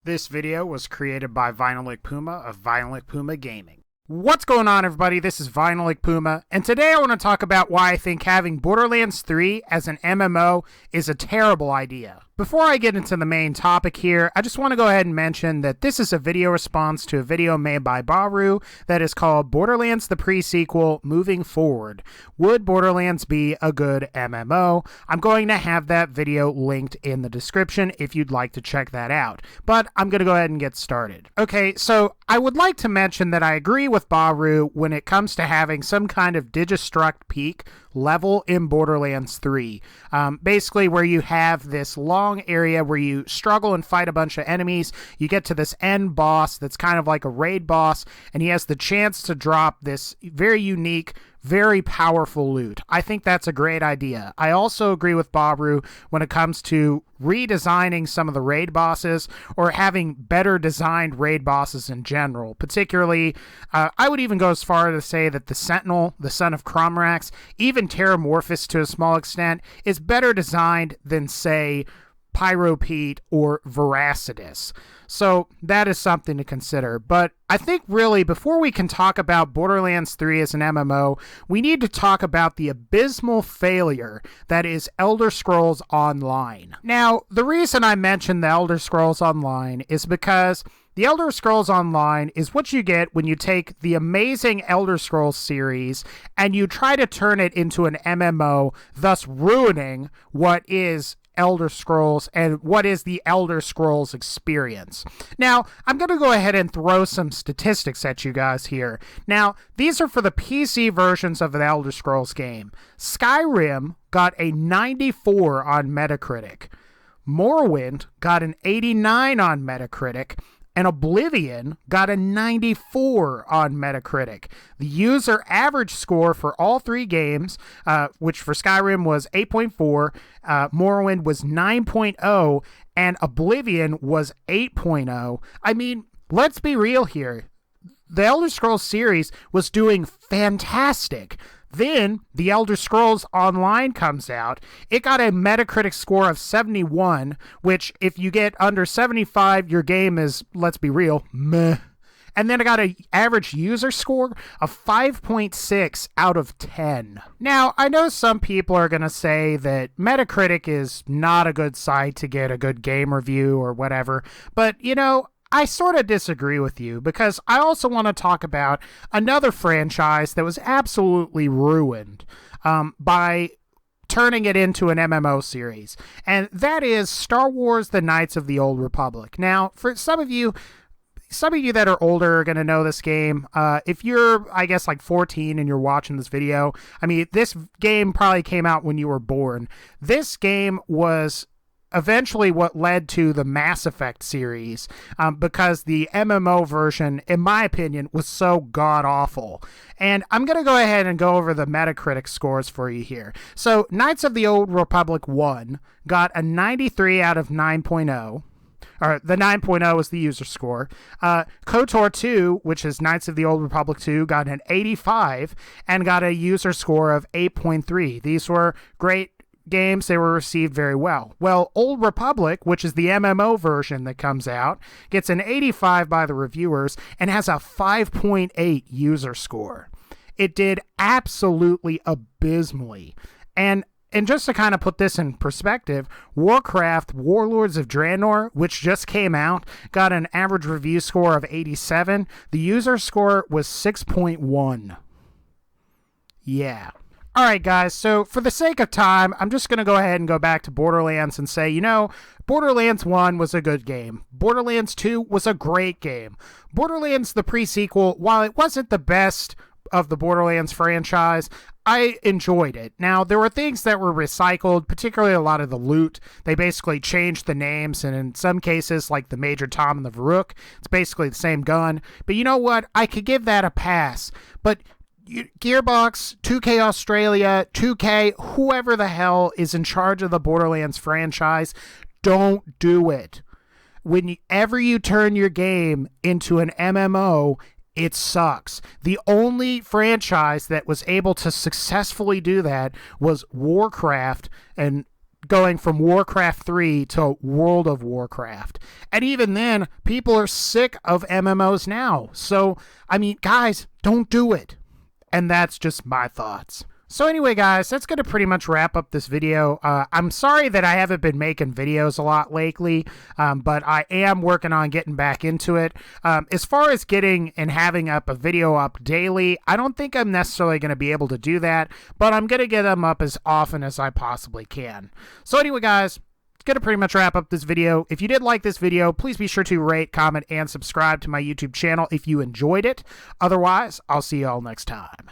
This video was created by VinylicPuma of VinylicPumaGaming. What's going on, everybody? This is VinylicPuma, and today I want to talk about why I think having Borderlands 3 as an MMO is a terrible idea. Before I get into the main topic here, I just want to go ahead and mention that this is a video response to a video made by Bahroo that is called Borderlands the Pre-Sequel Moving Forward. Would Borderlands be a good MMO? I'm going to have that video linked in the description if you'd like to check that out. But I'm going to go ahead and get started. Okay, so I would like to mention that I agree with Bahroo when it comes to having some kind of Digistruct peak level in Borderlands 3. Basically where you have this long area where you struggle and fight a bunch of enemies. You get to this end boss that's kind of like a raid boss, and he has the chance to drop this very unique, very powerful loot. I think that's a great idea. I also agree with Bahroo when it comes to redesigning some of the raid bosses or having better designed raid bosses in general. Particularly, I would even go as far to say that the Sentinel, the son of Cromrax, even Terramorphous to a small extent, is better designed than, say, Pyropete or Veracitus. So that is something to consider. But I think really before we can talk about Borderlands 3 as an MMO, we need to talk about the abysmal failure that is Elder Scrolls Online. Now, the reason I mentioned the Elder Scrolls Online is because the Elder Scrolls Online is what you get when you take the amazing Elder Scrolls series and you try to turn it into an MMO, thus ruining what is Elder Scrolls and what is the Elder Scrolls experience. Now, I'm going to go ahead and throw some statistics at you guys here. Now, these are for the PC versions of the Elder Scrolls game. Skyrim got a 94 on Metacritic. Morrowind got an 89 on Metacritic. And Oblivion got a 94 on Metacritic. The user average score for all three games, which for Skyrim was 8.4, Morrowind was 9.0, and Oblivion was 8.0. I mean, let's be real here. The Elder Scrolls series was doing fantastic. Then, The Elder Scrolls Online comes out. It got a Metacritic score of 71, which, if you get under 75, your game is, let's be real, meh. And then it got an average user score of 5.6 out of 10. Now, I know some people are going to say that Metacritic is not a good site to get a good game review or whatever, but, you know, I sort of disagree with you because I also want to talk about another franchise that was absolutely ruined by turning it into an MMO series, and that is Star Wars: The Knights of the Old Republic. Now, for some of you that are older are going to know this game. If you're, I guess, like 14 and you're watching this video, I mean, this game probably came out when you were born. This game was eventually what led to the Mass Effect series, because the MMO version, in my opinion, was so god-awful. And I'm going to go ahead and go over the Metacritic scores for you here. So, Knights of the Old Republic 1 got a 93 out of 9.0. Or the 9.0 is the user score. Kotor 2, which is Knights of the Old Republic 2, got an 85 and got a user score of 8.3. These were great games. They were received very well. Well, Old Republic, which is the MMO version that comes out, gets an 85 by the reviewers and has a 5.8 user score. It did absolutely abysmally. And just to kind of put this in perspective, Warcraft Warlords of Draenor, which just came out, got an average review score of 87. The user score was 6.1. Yeah. All right, guys, so for the sake of time, I'm just going to go ahead and go back to Borderlands and say, you know, Borderlands 1 was a good game. Borderlands 2 was a great game. Borderlands the Pre-Sequel, while it wasn't the best of the Borderlands franchise, I enjoyed it. Now, there were things that were recycled, particularly a lot of the loot. They basically changed the names, and in some cases, like the Major Tom and the Varrook, it's basically the same gun. But you know what? I could give that a pass. But Gearbox, 2K Australia, 2K, whoever the hell is in charge of the Borderlands franchise, don't do it. Whenever you turn your game into an MMO, it sucks. The only franchise that was able to successfully do that was Warcraft, and going from Warcraft 3 to World of Warcraft. And even then, people are sick of MMOs now. So, I mean, guys, don't do it. And that's just my thoughts. So anyway, guys, that's going to pretty much wrap up this video. I'm sorry that I haven't been making videos a lot lately, but I am working on getting back into it. As far as getting and having up a video up daily, I don't think I'm necessarily going to be able to do that, but I'm going to get them up as often as I possibly can. So anyway, guys, it's going to pretty much wrap up this video. If you did like this video, please be sure to rate, comment, and subscribe to my YouTube channel if you enjoyed it. Otherwise, I'll see you all next time.